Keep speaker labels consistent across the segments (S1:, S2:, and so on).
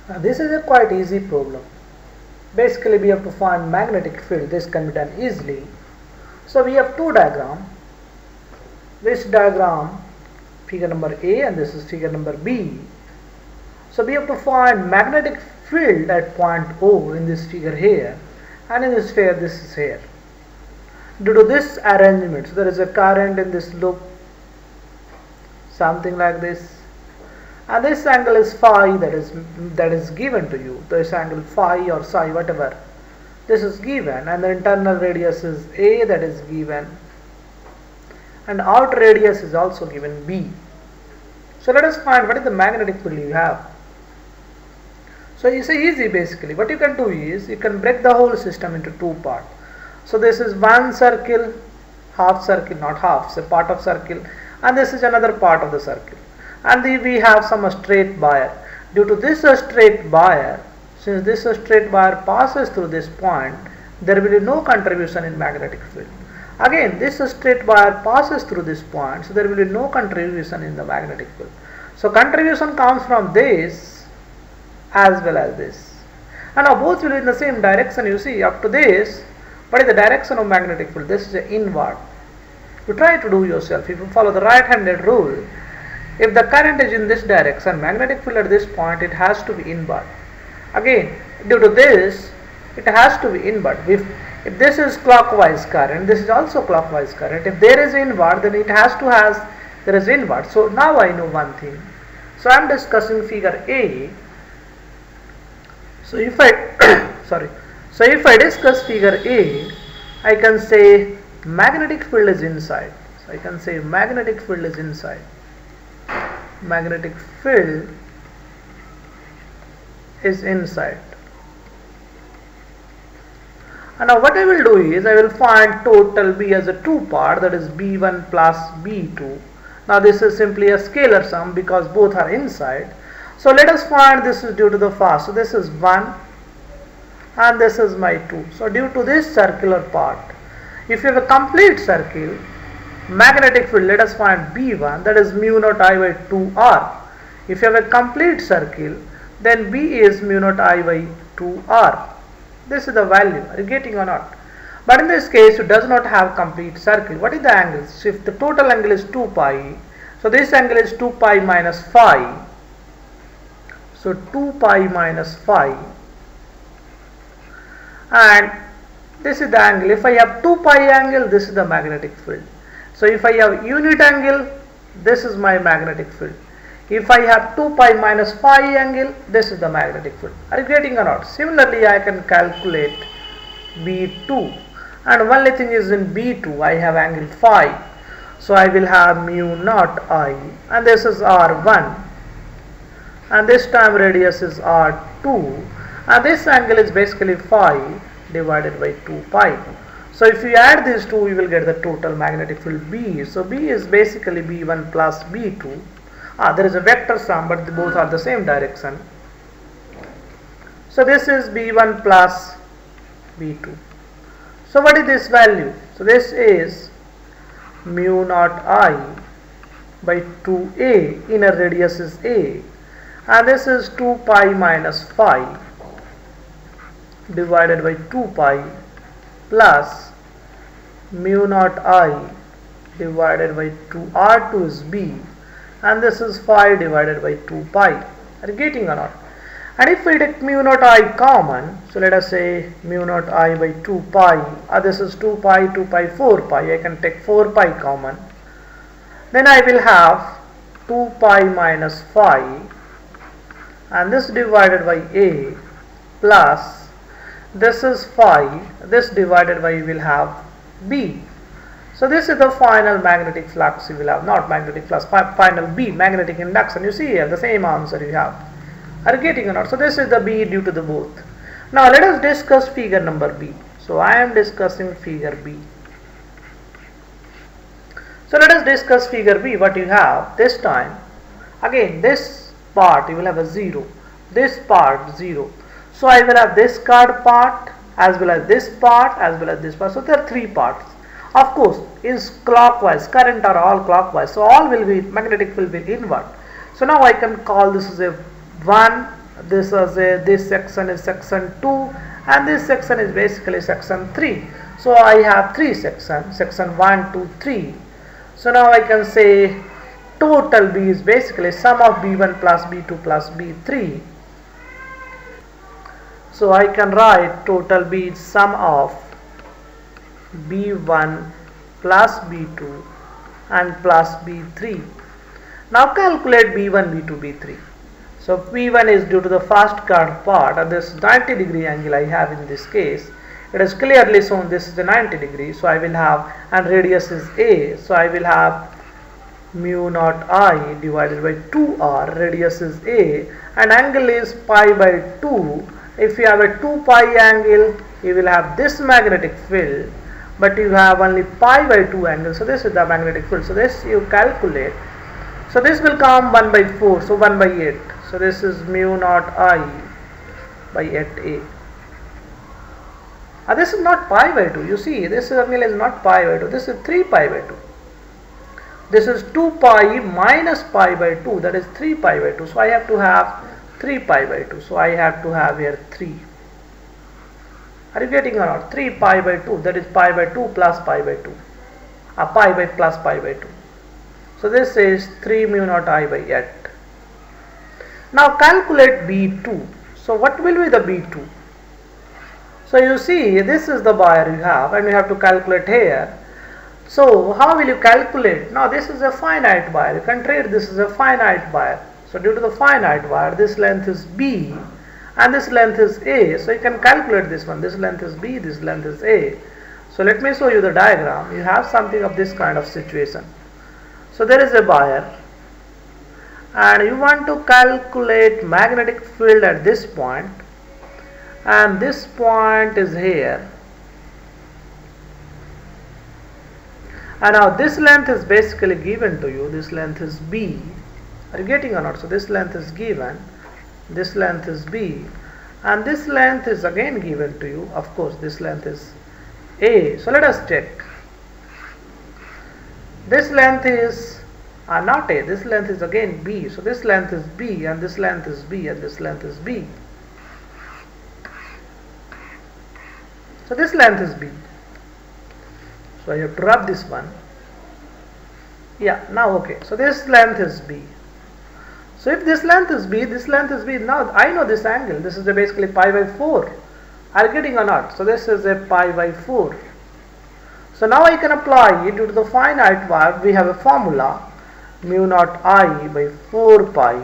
S1: Now this is a quite easy problem. Basically we have to find magnetic field. This can be done easily. So we have two diagrams. This diagram, figure number A, and this is figure number B. So we have to find magnetic field at point O in this figure here, and in this figure this is here. Due to this arrangement, so there is a current in this loop, something like this, and this angle is phi that is given to you. This angle phi or psi, whatever, this is given, and the internal radius is A, that is given, and outer radius is also given B. So let us find what is the magnetic field you have. So it's easy. Basically what you can do is you can break the whole system into two parts. So this is one circle, half circle, not half, it's a part of circle, and this is another part of the circle, and we have some straight wire. Due to this straight wire, since this straight wire passes through this point, there will be no contribution in magnetic field. Again, this straight wire passes through this point, so there will be no contribution in the magnetic field. So contribution comes from this as well as this, and now both will be in the same direction. You see, up to this, what is the direction of magnetic field? This is the inward. You try to do yourself. If you follow the right-handed rule, if the current is in this direction, magnetic field at this point, it has to be inward. Again, due to this, it has to be inward. If this is clockwise current, this is also clockwise current. If there is inward, then it has to has there is inward. So now I know one thing. So I am discussing figure A. So if I so if I discuss figure A, I can say magnetic field is inside. So I can say magnetic field is inside. Magnetic field is inside. And now what I will do is I will find total B as a two part, that is B1 plus B2. Now this is simply a scalar sum because both are inside. So let us find this is due to the first. So this is 1 and this is my 2. So due to this circular part, if you have a complete circle, magnetic field, let us find B1, that is mu naught I by 2R. If you have a complete circle, then B is mu naught I by 2R. This is the value. Are you getting or not? But in this case, it does not have complete circle. What is the angle? So if the total angle is 2 pi, so this angle is 2 pi minus phi. So 2 pi minus phi, and this is the angle. If I have 2 pi angle, this is the magnetic field. So if I have unit angle, this is my magnetic field. If I have 2 pi minus phi angle, this is the magnetic field. Are you getting or not? Similarly, I can calculate B2, and only thing is in B2 I have angle phi. So I will have mu naught I, and this is R1, and this time radius is R2, and this angle is basically phi divided by 2 pi. So if you add these two, you will get the total magnetic field B. So B is basically B1 plus B2. There is a vector sum, but both are the same direction. So this is B1 plus B2. So what is this value? So this is mu naught I by 2A, inner radius is A, and this is 2 pi minus phi divided by 2 pi plus mu naught I divided by 2, R2 is B, and this is phi divided by 2 pi. Are you getting or not? And if we take mu naught I common, so let us say mu naught I by 2 pi, this is 2 pi, 2 pi, 4 pi, I can take 4 pi common, then I will have 2 pi minus phi, and this divided by A, plus this is phi, this divided by will have B. So this is the final magnetic flux you will have, not magnetic flux, final B, magnetic induction. You see here the same answer you have. Are you getting or not? So this is the B due to the both. Now let us discuss figure number B. So I am discussing figure B. So let us discuss figure B. What you have this time, again this part you will have a 0, this part 0. So I will have this card part as well as this part as well as this part. So there are three parts. Of course, is clockwise, current are all clockwise, so all will be magnetic field will be inward. So now I can call this as a 1 this section is section 2 and this section is basically section 3. So I have three sections, section 1, 2, 3. So now I can say total B is basically sum of B1 plus B2 plus B3. So I can write total B is sum of B1 plus B2 and plus B3. Now calculate B1, B2, B3. So P1 is due to the first curved part and this 90-degree angle I have in this case. It is clearly shown this is the 90 degree. So I will have, and radius is A. So I will have mu naught I divided by 2R. Radius is A and angle is pi by 2. If you have a 2 pi angle, you will have this magnetic field. But you have only pi by 2 angle. So this is the magnetic field. So this you calculate. So this will come 1 by 4. So 1 by 8. So this is mu naught I by 8A. This is not pi by 2. You see, this angle is not pi by 2. This is 3 pi by 2. This is 2 pi minus pi by 2. That is 3 pi by 2. So I have to have 3 pi by 2. So I have to have here 3. Are you getting or not? 3 pi by 2. That is pi by 2 plus pi by 2. Pi by plus pi by 2. So this is 3 mu naught I by 8. Now calculate B2. So what will be the B2? So you see, this is the wire you have and you have to calculate here. So how will you calculate? Now this is a finite wire. You can treat this as a finite wire. So due to the finite wire, this length is B and this length is A. So you can calculate this one. This length is B, this length is A. So let me show you the diagram. You have something of this kind of situation. So there is a wire and you want to calculate magnetic field at this point, and this point is here, and now this length is basically given to you. This length is B. Are you getting or not? So this length is given, this length is B, and this length is again given to you. Of course this length is A. So let us check. This length is not A, this length is again B. So this length is B and this length is B and this length is B. So this length is B. So I have to rub this one. Yeah, now okay. So this length is B. So if this length is B, this length is B. Now I know this angle. This is basically pi by 4. Are you getting or not? So this is a pi by 4. So now I can apply it due to the finite wire. We have a formula mu naught I by 4 pi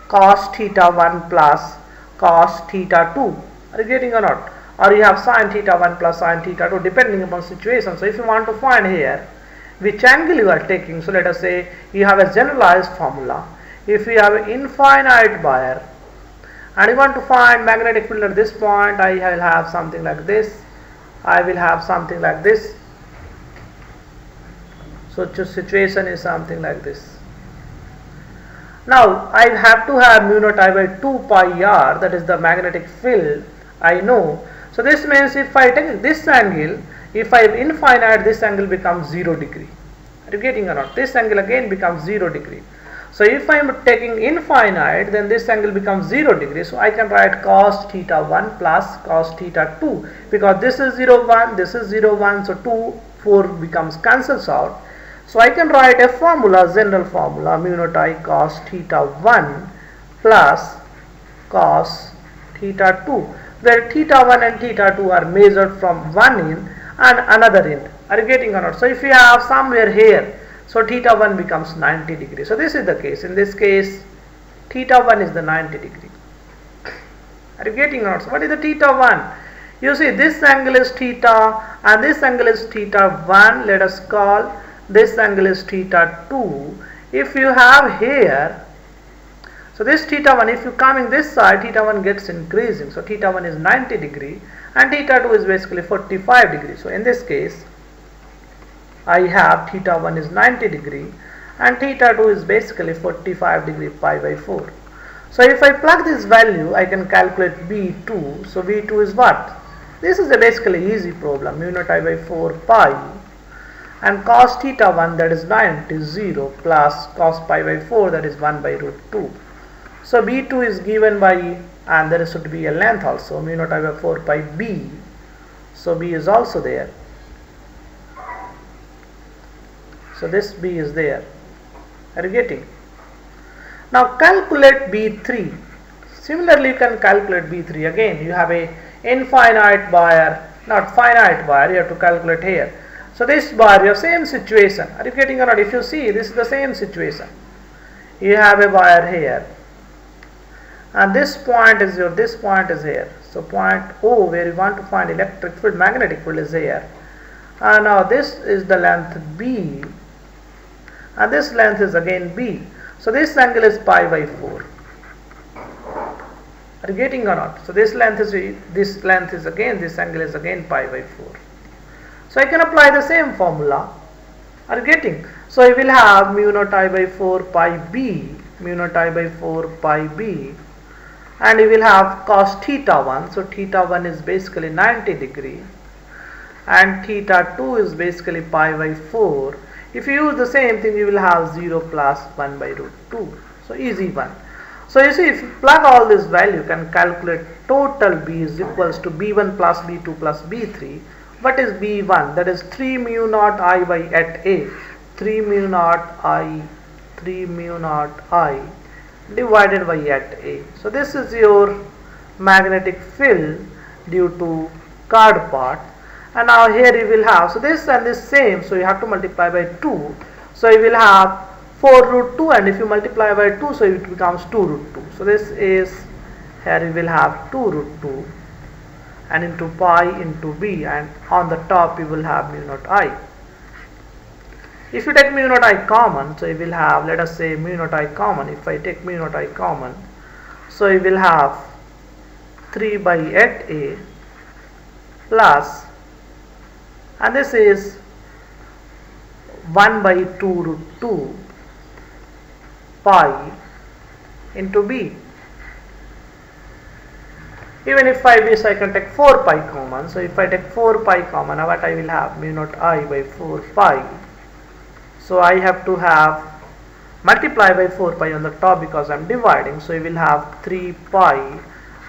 S1: cos theta 1 plus cos theta 2. Are you getting or not? Or you have sin theta 1 plus sin theta 2 depending upon situation. So if you want to find here which angle you are taking, so let us say you have a generalized formula. If you have an infinite wire and you want to find magnetic field at this point, I will have something like this. I will have something like this. So the situation is something like this. Now I have to have mu naught I by 2 pi r, that is the magnetic field I know. So this means if I take this angle, if I have infinite, this angle becomes 0 degree. Are you getting or not? This angle again becomes 0 degree. So if I am taking infinite, then this angle becomes 0 degree. So I can write cos theta 1 plus cos theta 2, because this is 0 1, this is 0 1, so 2 4 becomes cancels out. So I can write a formula, general formula, mu naught I cos theta 1 plus cos theta 2, where theta 1 and theta 2 are measured from one end and another end. Are you getting or not? So if you have somewhere here, so theta 1 becomes 90 degree. So this is the case. In this case, theta 1 is the 90 degree. Are you getting or not? So what is the theta 1? You see this angle is theta and this angle is theta 1. Let us call this angle is theta 2. If you have here, so this theta 1, if you coming this side, theta 1 gets increasing. So theta 1 is 90 degree and theta 2 is basically 45 degree. So in this case, I have theta 1 is 90 degree and theta 2 is basically 45 degree pi by 4. So if I plug this value, I can calculate B2. So B2 is what? This is a basically easy problem. Mu naught I by 4 pi and cos theta 1, that is 90, 0 plus cos pi by 4, that is 1 by root 2. So B2 is given by, and there should be a length also, mu naught I by 4 pi B. So B is also there. So this B is there. Are you getting? Now calculate B3. Similarly, you can calculate B3. Again, you have a infinite wire, not finite wire, you have to calculate here. So this bar, you have same situation. Are you getting or not? If you see, this is the same situation. You have a wire here, and this point is here. So point O, where you want to find electric field, magnetic field, is here. And now this is the length B, and this length is again B. So this angle is pi by 4. Are you getting or not? So this length is again, this angle is again pi by 4. So I can apply the same formula. Are you getting? So I will have mu naught I by 4 pi B, mu naught I by 4 pi B, and you will have cos theta 1. So theta 1 is basically 90 degree, and theta 2 is basically pi by 4. If you use the same thing, you will have 0 plus 1 by root 2. So easy one. So you see, if you plug all this value, you can calculate total B is equals to B1 plus B2 plus B3. What is B1? That is 3 mu naught I by at A. 3 mu naught I divided by at A. So this is your magnetic field due to card part. And now here you will have, so this and this same, so you have to multiply by 2. So you will have 4 root 2, and if you multiply by 2, so it becomes 2 root 2. So this is, here you will have 2 root 2 and into pi into B, and on the top you will have mu naught I. If you take mu naught I common, so you will have, let us say mu naught I common. If I take mu naught I common, so you will have 3 by 8A plus, and this is 1 by 2 root 2 pi into B. Even if I wish, I can take 4 pi common. So if I take 4 pi common, now what I will have? Mu naught I by 4 pi. So I have to have multiply by 4 pi on the top because I am dividing. So you will have 3 pi,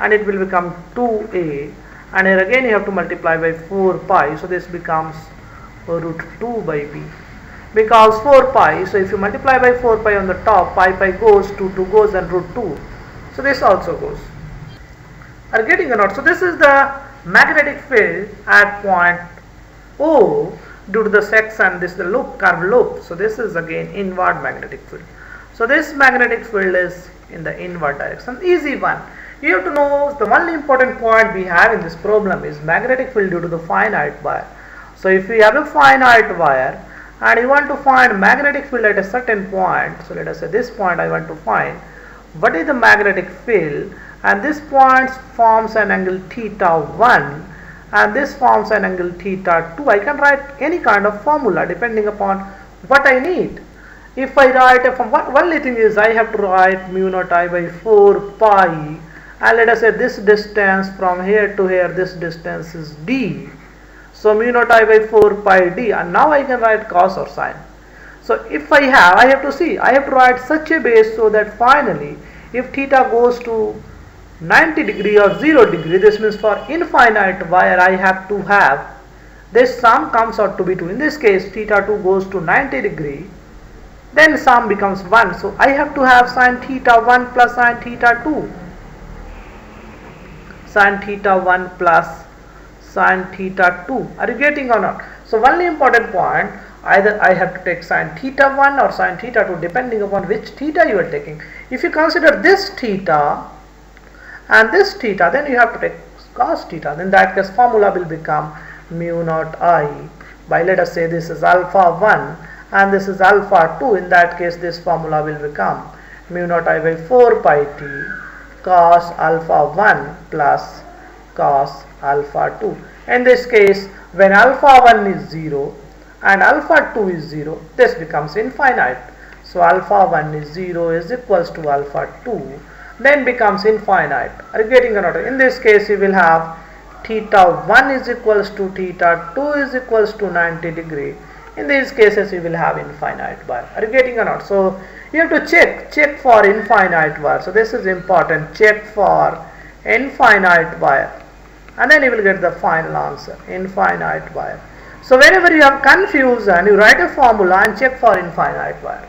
S1: and it will become 2A, and here again you have to multiply by 4 pi. So this becomes root 2 by B. Because 4 pi, so if you multiply by 4 pi on the top, pi goes, 2 goes, and root 2. So this also goes. Are you getting or not? So this is the magnetic field at point O due to the section, this is the loop, curved loop. So this is again inward magnetic field. So this magnetic field is in the inward direction. Easy one. You have to know the only important point we have in this problem is magnetic field due to the finite wire. So if we have a finite wire and you want to find magnetic field at a certain point, so let us say this point I want to find what is the magnetic field, and this point forms an angle theta 1 and this forms an angle theta 2. I can write any kind of formula depending upon what I need. If I write only thing is I have to write mu naught I by 4 pi, and let us say this distance from here to here, this distance is d. So mu naught I by 4 pi d, and now I can write cos or sine. So if I have to see, I have to write such a base so that finally if theta goes to 90 degree or 0 degree, this means for infinite wire I have to have this sum comes out to be 2. In this case theta 2 goes to 90 degree, then sum becomes 1. So I have to have sin theta 1 plus sin theta 2. Sin theta 1 plus sin theta 2. Are you getting or not? So only important point, either I have to take sin theta 1 or sin theta 2 depending upon which theta you are taking. If you consider this theta and this theta, then you have to take cos theta. In that case formula will become mu naught I by, let us say this is alpha 1 and this is alpha 2. In that case this formula will become mu naught I by 4 pi t cos alpha 1 plus cos alpha 2. In this case when alpha 1 is 0 and alpha 2 is 0, this becomes infinite. So alpha 1 is 0 is equals to alpha 2, then becomes infinite. Are you getting or not? In this case you will have theta 1 is equals to theta 2 is equals to 90 degree. In these cases you will have infinite wire. Are you getting or not? So you have to check for infinite wire. So this is important. Check for infinite wire, and then you will get the final answer, infinite wire. So whenever you are confused, and you write a formula and check for infinite wire.